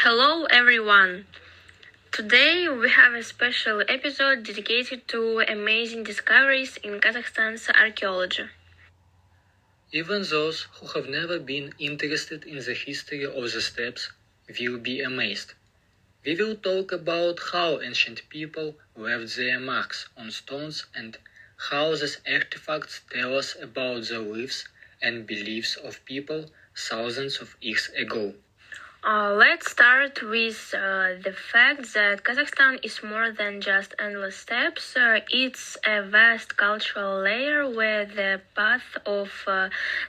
Hello everyone! Today we have a special episode dedicated to amazing discoveries in Kazakhstan's archaeology. Even those who have never been interested in the history of the steppes will be amazed. We will talk about how ancient people left their marks on stones and how these artifacts tell us about the lives and beliefs of people thousands of years ago. Let's start with the fact that Kazakhstan is more than just endless steppes. It's a vast cultural layer where the path of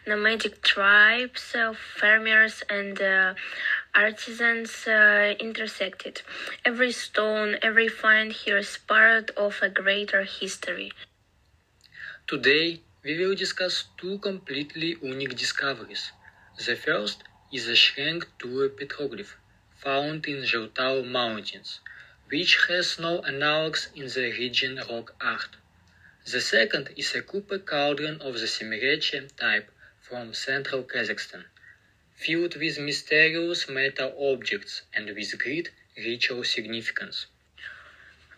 nomadic tribes, farmers, and artisans intersected. Every stone, every find here is part of a greater history. Today, we will discuss two completely unique discoveries. The first is a Shrink tulip petroglyph found in Zheltau Mountains, which has no analogues in the region rock art. The second is a copper cauldron of the Semirechye type from central Kazakhstan, filled with mysterious metal objects and with great ritual significance.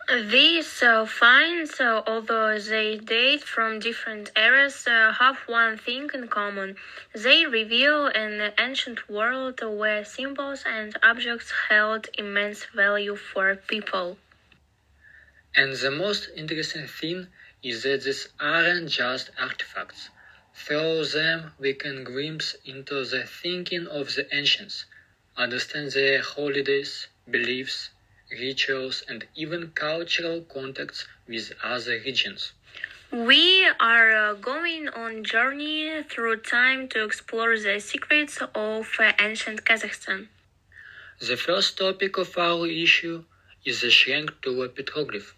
These finds, although they date from different eras, have one thing in common. They reveal an ancient world where symbols and objects held immense value for people. And the most interesting thing is that these aren't just artifacts. Through them we can glimpse into the thinking of the ancients, understand their holidays, beliefs, rituals, and even cultural contacts with other regions. We are going on journey through time to explore the secrets of ancient Kazakhstan. The first topic of our issue is the Shrink tulip petroglyph.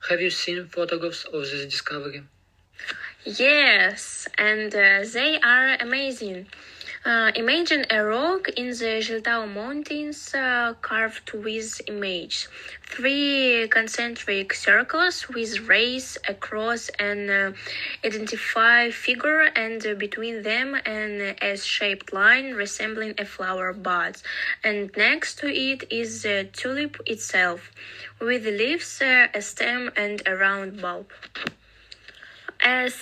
Have you seen photographs of this discovery? Yes, and they are amazing. Imagine a rock in the Zheltau Mountains carved with images. 3 concentric circles with rays across an identified figure and between them an S-shaped line resembling a flower bud. And next to it is the tulip itself, with leaves, a stem and a round bulb. As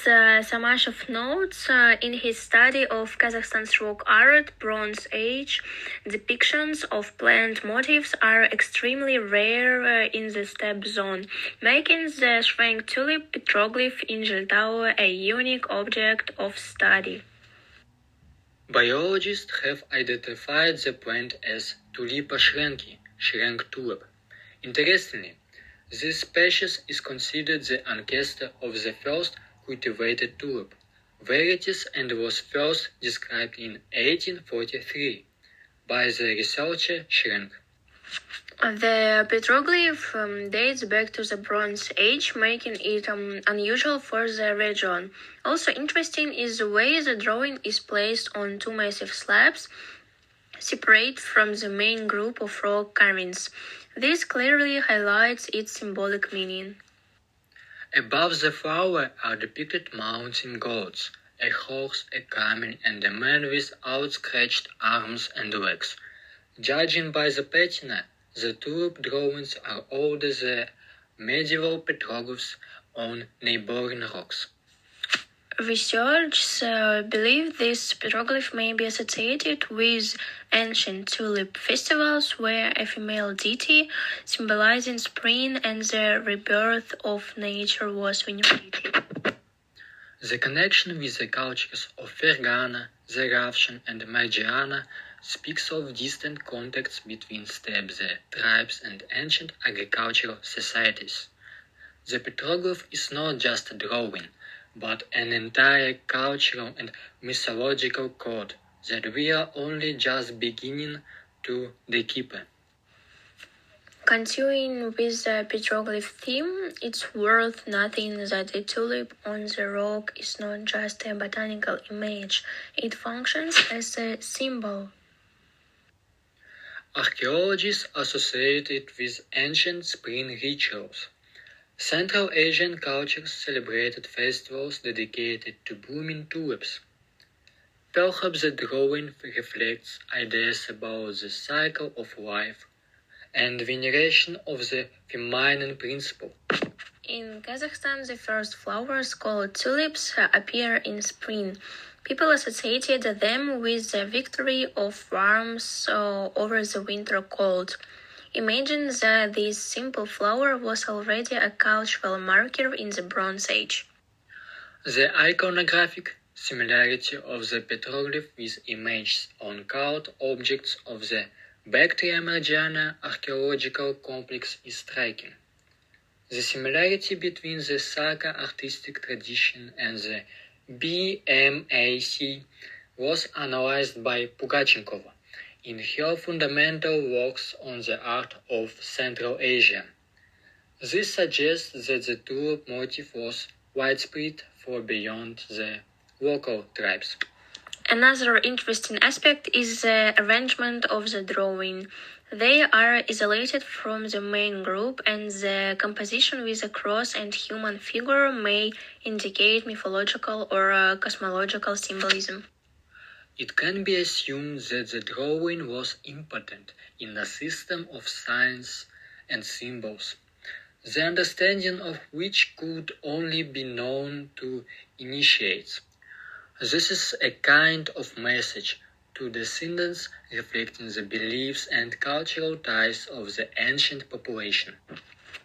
Samashov notes in his study of Kazakhstan's rock art, Bronze Age, depictions of plant motifs are extremely rare in the steppe zone, making the Shrink tulip petroglyph in Zheltau a unique object of study. Biologists have identified the plant as Tulipa shrenki, shrink tulip. Interestingly, this species is considered the ancestor of the first cultivated tulip varieties and was first described in 1843 by the researcher Shrink. The petroglyph dates back to the Bronze Age, making it unusual for the region. Also interesting is the way the drawing is placed on 2 massive slabs, separate from the main group of rock carvings. This clearly highlights its symbolic meaning. Above the flower are depicted mountain gods, a horse, a camel, and a man with outstretched arms and legs. Judging by the patina, the tulip drawings are older than medieval petroglyphs on neighboring rocks. Researchers believe this petroglyph may be associated with ancient tulip festivals where a female deity symbolizing spring and the rebirth of nature was venerated. The connection with the cultures of Fergana, Zarafshan, and Margiana speaks of distant contacts between steppe tribes and ancient agricultural societies. The petroglyph is not just a drawing, but an entire cultural and mythological code that we are only just beginning to decipher. Continuing with the petroglyph theme, it's worth noting that the tulip on the rock is not just a botanical image, it functions as a symbol. Archaeologists associate it with ancient spring rituals. Central Asian cultures celebrated festivals dedicated to blooming tulips. Perhaps the drawing reflects ideas about the cycle of life and veneration of the feminine principle. In Kazakhstan, the first flowers, called tulips, appear in spring. People associated them with the victory of warmth over the winter cold. Imagine that this simple flower was already a cultural marker in the Bronze Age. The iconographic similarity of the petroglyph with images on carved objects of the Bactria-Margiana archaeological complex is striking. The similarity between the Saka artistic tradition and the BMAC was analyzed by Pugachenkova in her fundamental works on the art of Central Asia. This suggests that the tulip motif was widespread far beyond the local tribes. Another interesting aspect is the arrangement of the drawing. They are isolated from the main group, and the composition with a cross and human figure may indicate mythological or cosmological symbolism. It can be assumed that the drawing was important in a system of signs and symbols, the understanding of which could only be known to initiates. This is a kind of message to descendants reflecting the beliefs and cultural ties of the ancient population.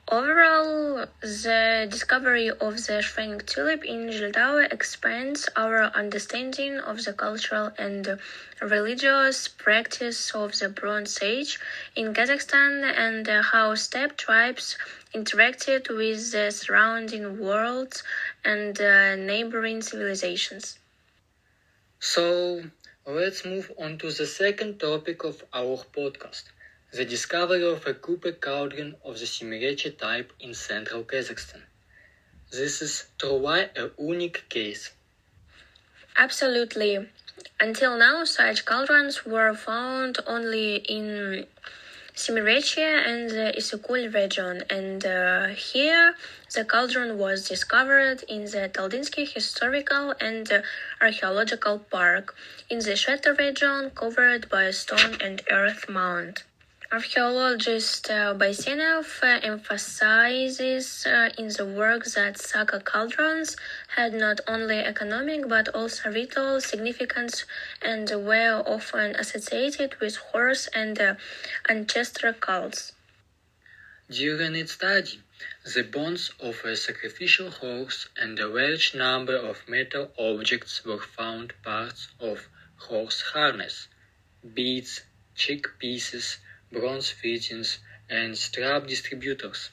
Overall, the discovery of the shrink tulip in Zhiltao expands our understanding of the cultural and religious practice of the Bronze Age in Kazakhstan and how steppe tribes interacted with the surrounding world and neighboring civilizations. So, let's move on to the second topic of our podcast, the discovery of a copper cauldron of the Semirechye type in central Kazakhstan. This is truly a unique case. Absolutely. Until now, such cauldrons were found only in Semirechye and the Issyk-Kul region, and here the cauldron was discovered in the Taldinsky Historical and Archaeological Park in the Shetter region, covered by a stone and earth mound. Archaeologist Baisenov emphasizes in the work that Saka cauldrons had not only economic but also ritual significance and were often associated with horse and ancestral cults. During its study, the bones of a sacrificial horse and a large number of metal objects were found, parts of horse harness, beads, cheek pieces, bronze fittings, and strap distributors.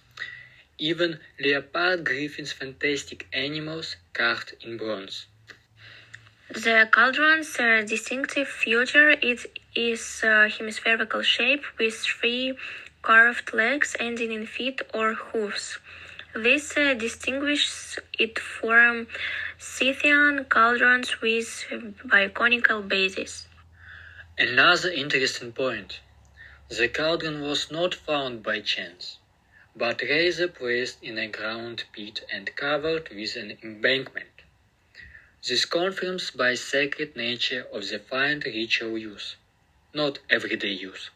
Even leopard griffins, fantastic animals carved in bronze. The cauldron's distinctive feature is hemispherical shape with three carved legs ending in feet or hooves. This distinguishes it from Scythian cauldrons with biconical bases. Another interesting point. The cauldron was not found by chance, but rather placed in a ground pit and covered with an embankment. This confirms by sacred nature of the fine ritual use, not everyday use.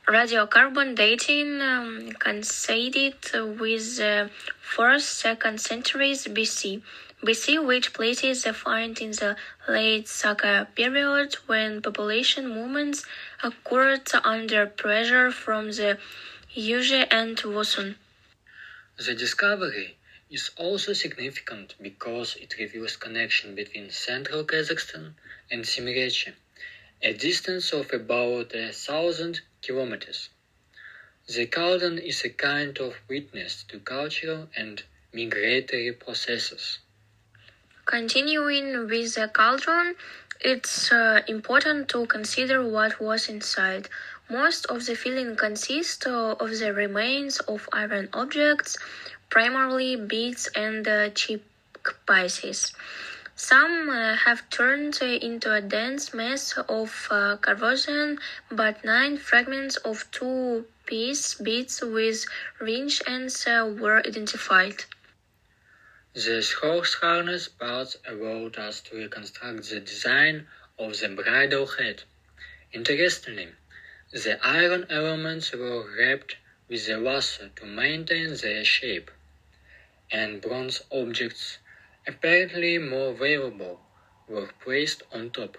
Radiocarbon dating coincided with the 4th-2nd centuries BC, which places the find in the late Saka period when population movements occurred under pressure from the Yuezhi and Woson. The discovery is also significant because it reveals connection between central Kazakhstan and Semirechye, a distance of about 1,000 kilometers. The cauldron is a kind of witness to cultural and migratory processes. Continuing with the cauldron, it's important to consider what was inside. Most of the filling consists of the remains of iron objects, primarily beads and cheek pieces. Some have turned into a dense mass of corrosion, but 9 fragments of 2-piece beads with ring ends were identified. The horse harness parts allowed us to reconstruct the design of the bridle head. Interestingly, the iron elements were wrapped with a lasso to maintain their shape, and bronze objects, apparently more valuable, were placed on top.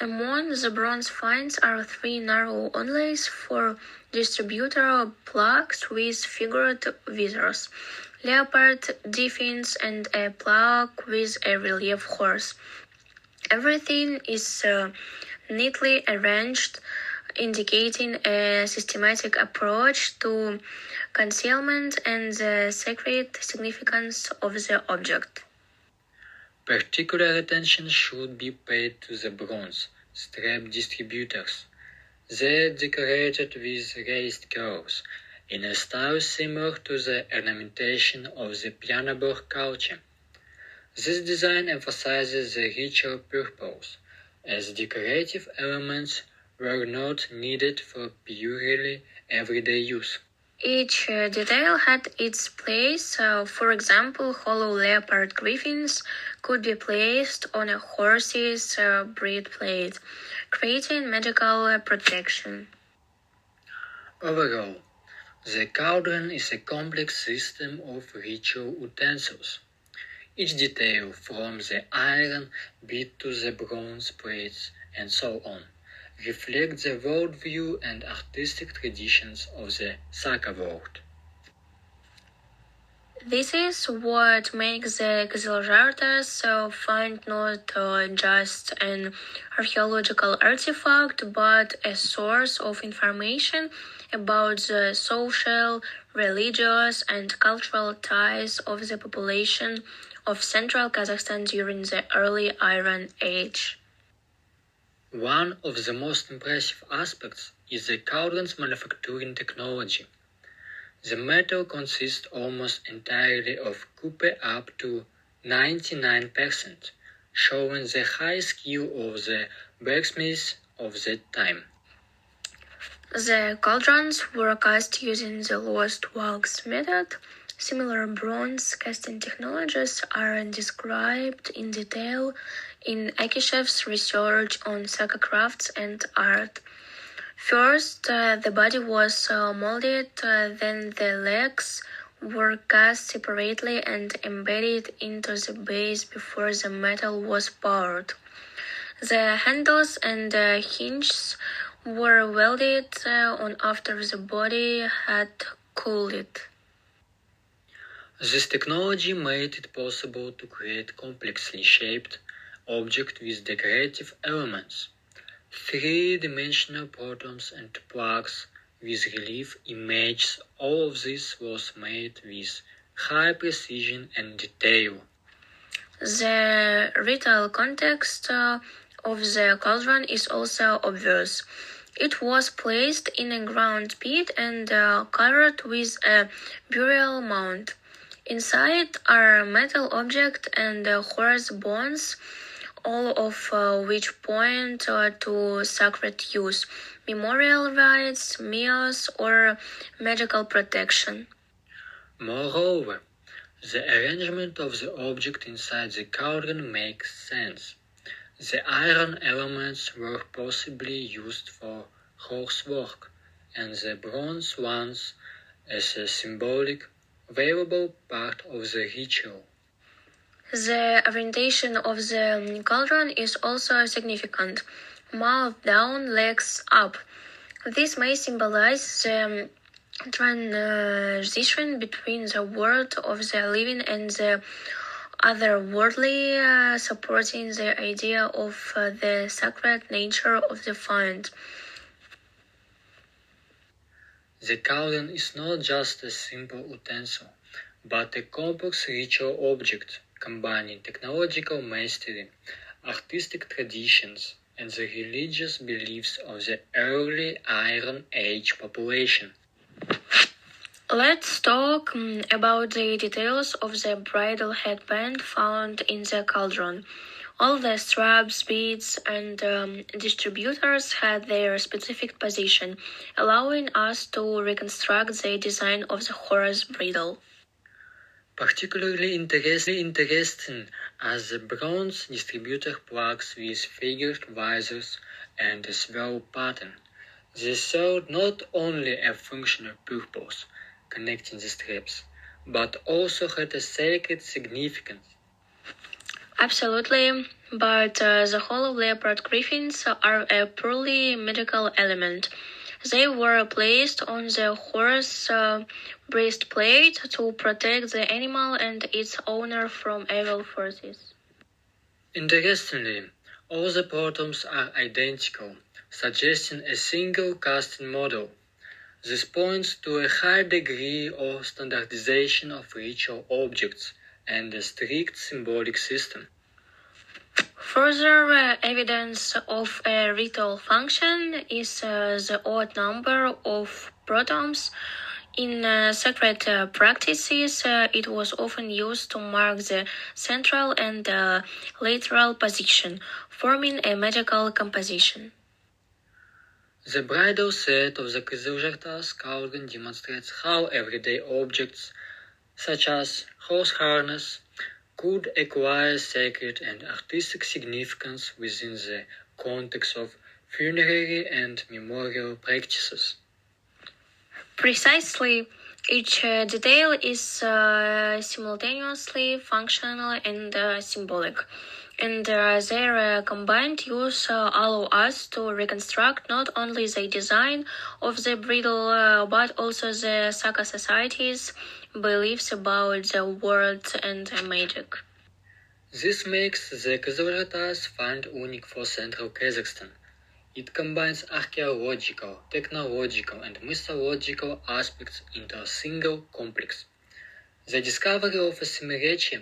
Among the bronze finds are three narrow onlays for distributor plaques with figured withers, leopard defense, and a plaque with a relief horse. Everything is neatly arranged, indicating a systematic approach to concealment and the sacred significance of the object. Particular attention should be paid to the bronze strap distributors. They're decorated with raised curves, in a style similar to the ornamentation of the piano-board culture. This design emphasizes the ritual purpose, as decorative elements were not needed for purely everyday use. Each detail had its place. For example, hollow leopard griffins could be placed on a horse's breastplate, creating magical protection. Overall, the cauldron is a complex system of ritual utensils. Each detail, from the iron bit to the bronze plates and so on, reflects the worldview and artistic traditions of the Saka world. This is what makes the Kazakhstan find not just an archaeological artifact, but a source of information about the social, religious, and cultural ties of the population of central Kazakhstan during the early Iron Age. One of the most impressive aspects is the cauldron's manufacturing technology. The metal consists almost entirely of copper up to 99%, showing the high skill of the blacksmiths of that time. The cauldrons were cast using the lost wax method. Similar bronze casting technologies are described in detail in Akishev's research on Saka crafts and art. First, the body was molded, then the legs were cast separately and embedded into the base before the metal was poured. The handles and hinges were welded on after the body had cooled. This technology made it possible to create complexly shaped objects with decorative elements, three-dimensional protons and plaques with relief images. All of this was made with high precision and detail. The ritual context of the cauldron is also obvious. It was placed in a ground pit and covered with a burial mound. Inside are metal objects and horse bones, all of which point to sacred use, memorial rites, meals, or magical protection. Moreover, the arrangement of the object inside the cauldron makes sense. The iron elements were possibly used for horse work, and the bronze ones as a symbolic, valuable part of the ritual. The orientation of the cauldron is also significant. Mouth down, legs up. This may symbolize the transition between the world of the living and the otherworldly, supporting the idea of the sacred nature of the find. The cauldron is not just a simple utensil, but a complex ritual object combining technological mastery, artistic traditions, and the religious beliefs of the early Iron Age population. Let's talk about the details of the bridal headband found in the cauldron. All the straps, beads, and distributors had their specific position, allowing us to reconstruct the design of the horse bridle. Particularly interesting are the bronze distributor plugs with figured visors and a swirl pattern. They served not only a functional purpose, connecting the straps, but also had a sacred significance. Absolutlely, but the hollow leopard griffins are a purely medical element. They were placed on the horse breastplate to protect the animal and its owner from evil forces. Interestingly, all the bottoms are identical, suggesting a single casting model. This points to a high degree of standardization of ritual objects and a strict symbolic system. Further evidence of a ritual function is the odd number of protons. In sacred practices, it was often used to mark the central and lateral position, forming a magical composition. The bridal set of the Kızılcahamam cauldron demonstrates how everyday objects, such as horse harness, could acquire sacred and artistic significance within the context of funerary and memorial practices. Precisely, each detail is simultaneously functional and symbolic, and their combined use allow us to reconstruct not only the design of the bridal but also the Saka society's beliefs about the world and magic. This makes the Kızılcahamam find unique for central Kazakhstan. It combines archaeological, technological, and mythological aspects into a single complex. The discovery of a Semirechye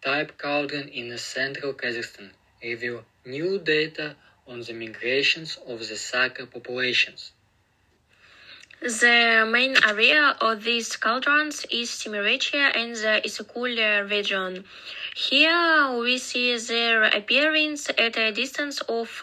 type cauldron in central Kazakhstan revealed new data on the migrations of the Saka populations. The main area of these cauldrons is Semirechye and the Issyk region. Here we see their appearance at a distance of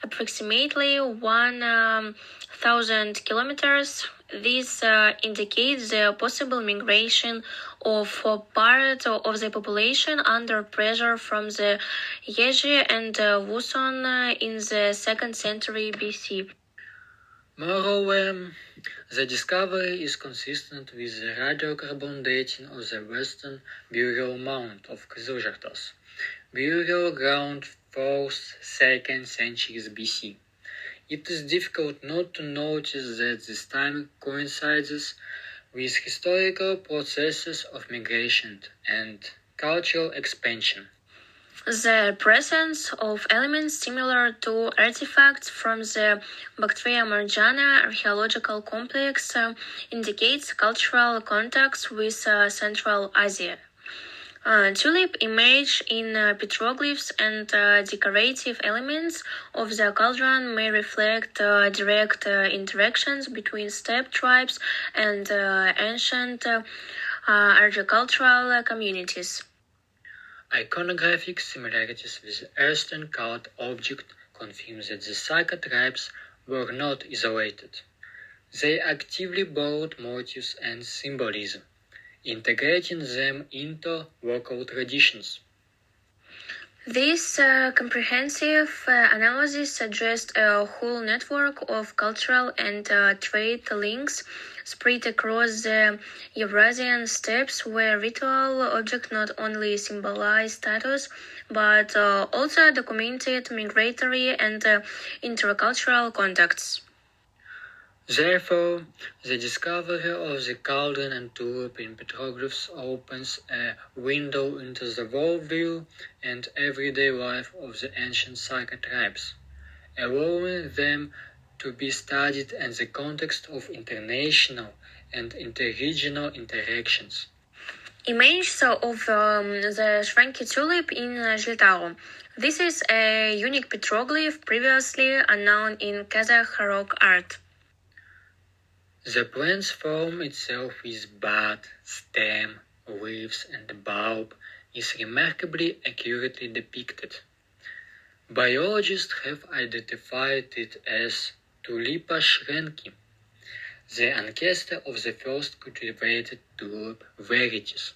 approximately 1,000 kilometers. This indicates the possible migration of part of the population under pressure from the Yeji and Wuson in the 2nd century BC. Moreover, the discovery is consistent with the radiocarbon dating of the western burial mound of Kızılcahamam, burial ground 4th, 2nd centuries BC. It is difficult not to notice that this time coincides with historical processes of migration and cultural expansion. The presence of elements similar to artifacts from the Bactria Marjana archaeological complex indicates cultural contacts with Central Asia. Tulip image in petroglyphs and decorative elements of the cauldron may reflect direct interactions between steppe tribes and ancient agricultural communities. Iconographic similarities with Eastern cult objects confirm that the Saka tribes were not isolated. They actively brought motifs and symbolism, integrating them into local traditions. This comprehensive analysis suggests a whole network of cultural and trade links spread across the Eurasian steppes where ritual objects not only symbolize status but also documented migratory and intercultural contacts. Therefore, the discovery of the cauldron and tulip in petroglyphs opens a window into the worldview and everyday life of the ancient Saka tribes, allowing them to be studied in the context of international and interregional interactions. Image of the Shranky tulip in Zhlitao. This is a unique petroglyph previously unknown in Kazakh rock art. The plant's form itself with bud, stem, leaves, and bulb is remarkably accurately depicted. Biologists have identified it as Tulipa shranky, the ancestor of the first cultivated tulip varieties.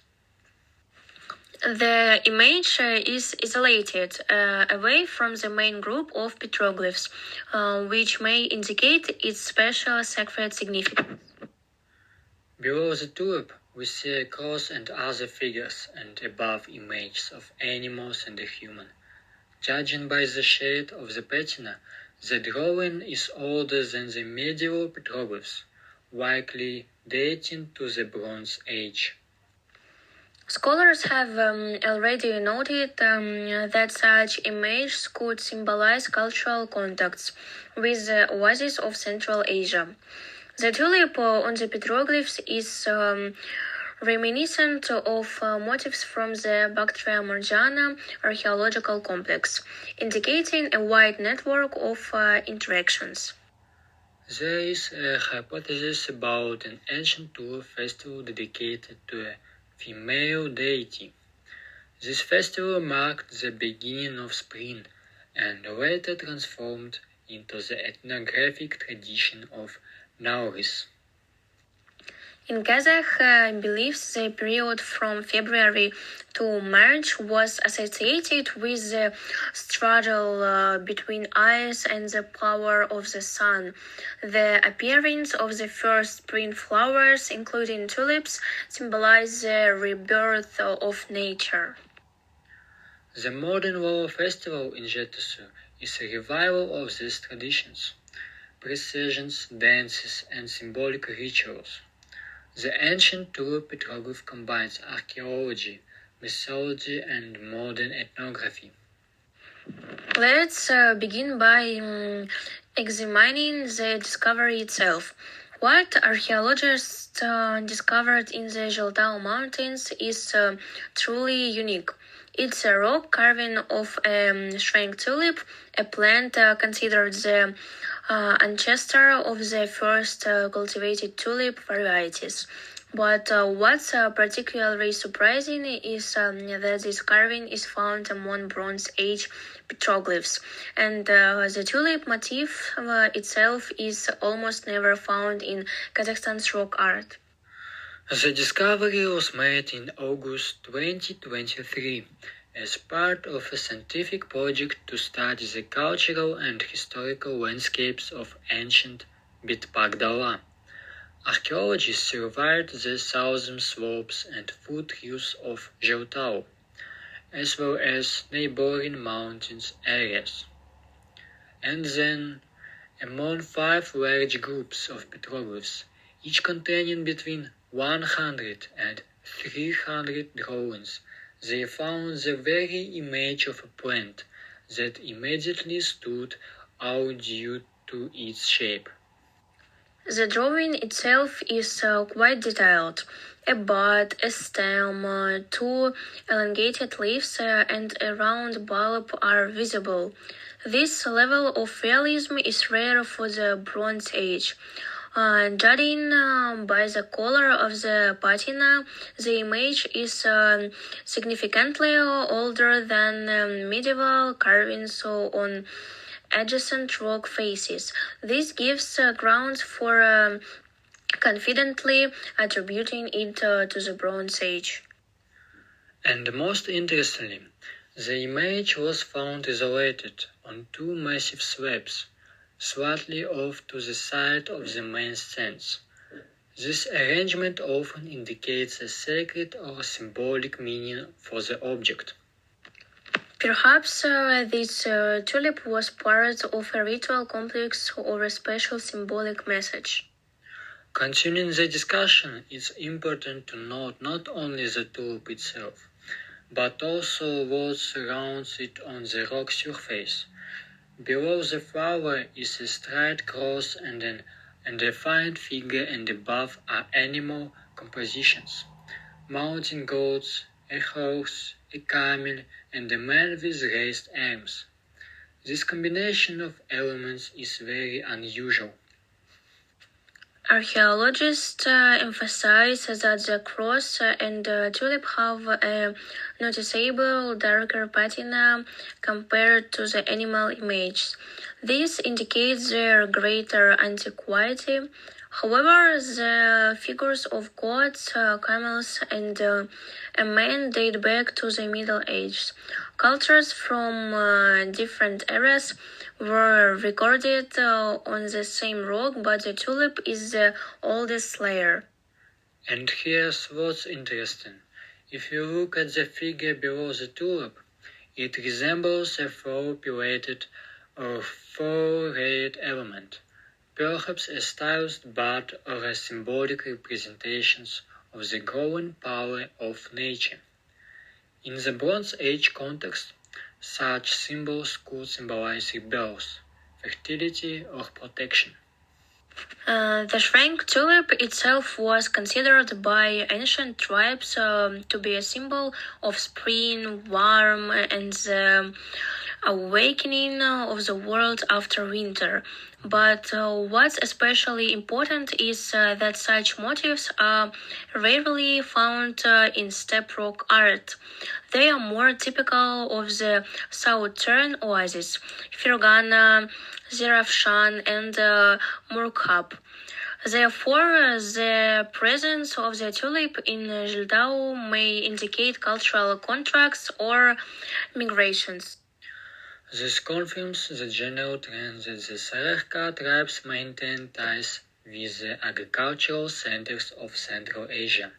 The image is isolated away from the main group of petroglyphs, which may indicate its special sacred significance. Below the tulip, we see a cross and other figures, and above images of animals and a human. Judging by the shade of the patina, the drawing is older than the medieval petroglyphs, likely dating to the Bronze Age. Scholars have already noted that such images could symbolize cultural contacts with the oases of Central Asia. The tulip on the petroglyphs is reminiscent of motifs from the Bactria Marjana archaeological complex, indicating a wide network of interactions. There is a hypothesis about an ancient tulip festival dedicated to a female deity. This festival marked the beginning of spring and later transformed into the ethnographic tradition of Nauris. In Kazakh beliefs, the period from February to March was associated with the struggle between ice and the power of the sun. The appearance of the first spring flowers, including tulips, symbolized the rebirth of nature. The modern Lolo festival in Jetusu is a revival of these traditions, processions, dances, and symbolic rituals. The ancient tulip petroglyph combines archaeology, mythology, and modern ethnography. Let's begin by examining the discovery itself. What archaeologists discovered in the Zheltao Mountains is truly unique. It's a rock carving of a shrink tulip, a plant considered the ancestor of the first cultivated tulip varieties. But what's particularly surprising is that this carving is found among Bronze Age petroglyphs, and the tulip motif itself is almost never found in Kazakhstan's rock art. The discovery was made in August 2023 as part of a scientific project to study the cultural and historical landscapes of ancient Bitpagdala. Archaeologists surveyed the southern slopes and foothills of Zheltao, as well as neighboring mountains areas. And then, among 5 large groups of petroglyphs, each containing between 100 and 300 drawings, they found the very image of a plant that immediately stood out due to its shape. The drawing itself is quite detailed. A bud, a stem, 2 elongated leaves, and a round bulb are visible. This level of realism is rare for the Bronze Age. Judging by the color of the patina, the image is significantly older than medieval carvings on adjacent rock faces. This gives grounds for confidently attributing it to the Bronze Age. And most interestingly, the image was found isolated on 2 massive slabs, slightly off to the side of the main stands. This arrangement often indicates a sacred or symbolic meaning for the object. Perhaps this tulip was part of a ritual complex or a special symbolic message. Continuing the discussion, it's important to note not only the tulip itself, but also what surrounds it on the rock surface. Below the flower is a straight cross and a defined figure, and above are animal compositions: mountain goats, a horse, a camel, and a man with raised arms. This combination of elements is very unusual. Archaeologists emphasize that the cross and tulip have a noticeable darker patina compared to the animal images. This indicates their greater antiquity. However, the figures of gods, camels, and a man date back to the Middle Ages. Cultures from different eras were recorded on the same rock, but the tulip is the oldest layer. And here's what's interesting. If you look at the figure below the tulip, it resembles a four-pillated or four-layered element, perhaps a stylized bud or a symbolic representation of the growing power of nature. In the Bronze Age context, such symbols could symbolize rebirth, fertility, or protection. The shrink tulip itself was considered by ancient tribes to be a symbol of spring, warmth, and the awakening of the world after winter. But what's especially important is that such motifs are rarely found in steppe rock art. They are more typical of the southern oases, Fergana, Zerafshan, and Murghab. Therefore, the presence of the tulip in Jildao may indicate cultural contracts or migrations. This confirms the general trend that the Sararka tribes maintain ties with the agricultural centers of Central Asia.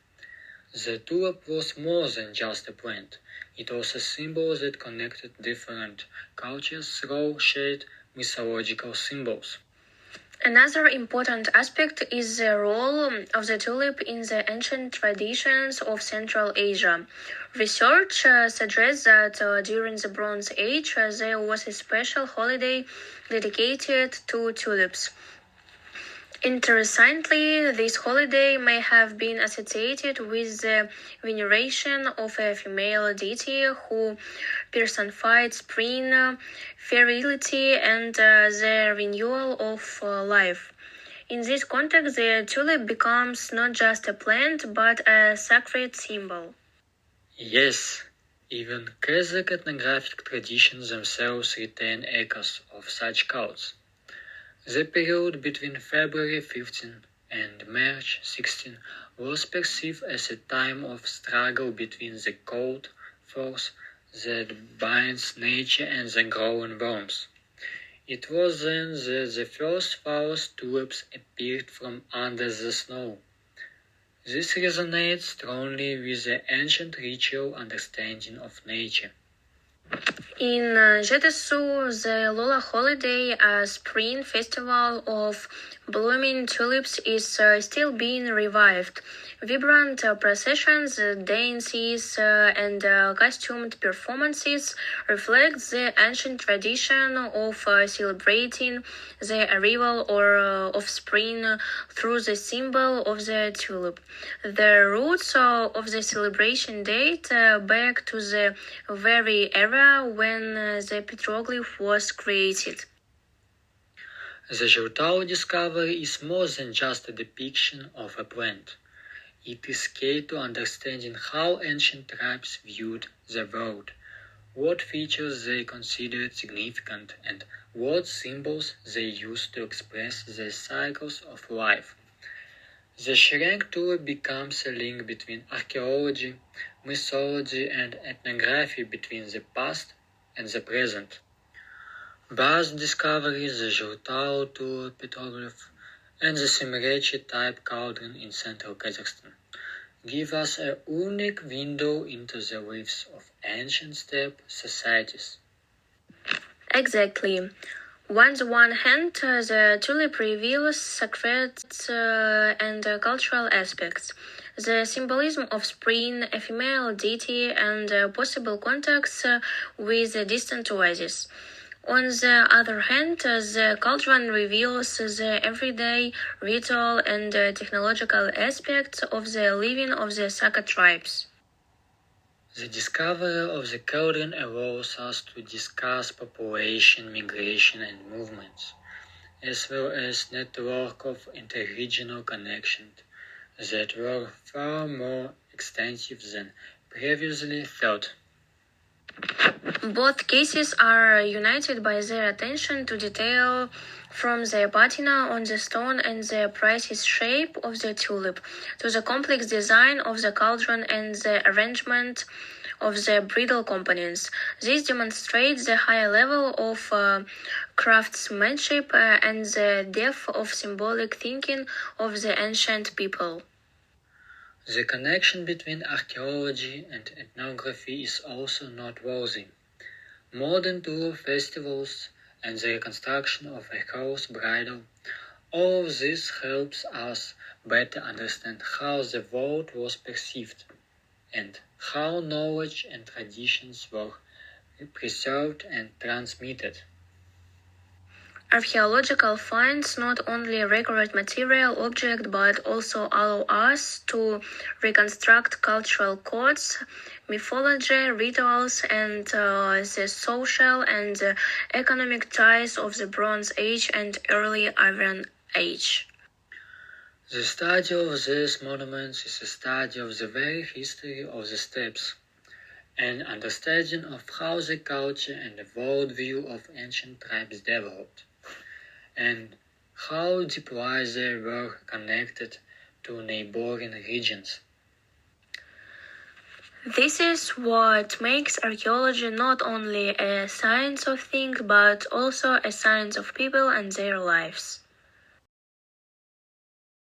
The tulip was more than just a plant. It was a symbol that connected different cultures through shared mythological symbols. Another important aspect is the role of the tulip in the ancient traditions of Central Asia. Research suggests that during the Bronze Age there was a special holiday dedicated to tulips. Interestingly, this holiday may have been associated with the veneration of a female deity who personified spring, fertility, and the renewal of life. In this context, the tulip becomes not just a plant but a sacred symbol. Yes, even Kazakh ethnographic traditions themselves retain echoes of such cults. The period between February 15 and March 16 was perceived as a time of struggle between the cold force that binds nature and the growing warmth. It was then that the first flowers tulips appeared from under the snow. This resonates strongly with the ancient ritual understanding of nature. In Jetesu, the Lola holiday, a spring festival of blooming tulips, is still being revived. Vibrant processions, dances, and costumed performances reflect the ancient tradition of celebrating the arrival of spring through the symbol of the tulip. The roots of the celebration date back to the very era when the petroglyph was created. The Zhiltao discovery is more than just a depiction of a plant. It is key to understanding how ancient tribes viewed the world, what features they considered significant, and what symbols they used to express the cycles of life. The shrink tulip becomes a link between archaeology, mythology, and ethnography between the past and the present. Baz discoveries the Zhiltao tulip petroglyph and the Semirechye type cauldron in central Kazakhstan give us a unique window into the lives of ancient steppe societies. Exactly. On the one hand, the tulip reveals sacred and cultural aspects. The symbolism of spring, a female deity, and possible contacts with the distant oasis. On the other hand, the cauldron reveals the everyday, ritual, and technological aspects of the living of the Saka tribes. The discovery of the cauldron allows us to discuss population, migration, and movements, as well as network of interregional connections that were far more extensive than previously thought. Both cases are united by their attention to detail, from the patina on the stone and the precise shape of the tulip, to the complex design of the cauldron and the arrangement of the bridal components. This demonstrates the high level of craftsmanship and the depth of symbolic thinking of the ancient people. The connection between archaeology and ethnography is also noteworthy. Modern tour festivals and the reconstruction of a house bridal, all of this helps us better understand how the world was perceived and how knowledge and traditions were preserved and transmitted. Archaeological finds not only record material objects but also allow us to reconstruct cultural codes, mythology, rituals, and the social and economic ties of the Bronze Age and early Iron Age. The study of these monuments is a study of the very history of the steppes, an understanding of how the culture and the worldview of ancient tribes developed, and how deeply they were connected to neighboring regions. This is what makes archaeology not only a science of things but also a science of people and their lives.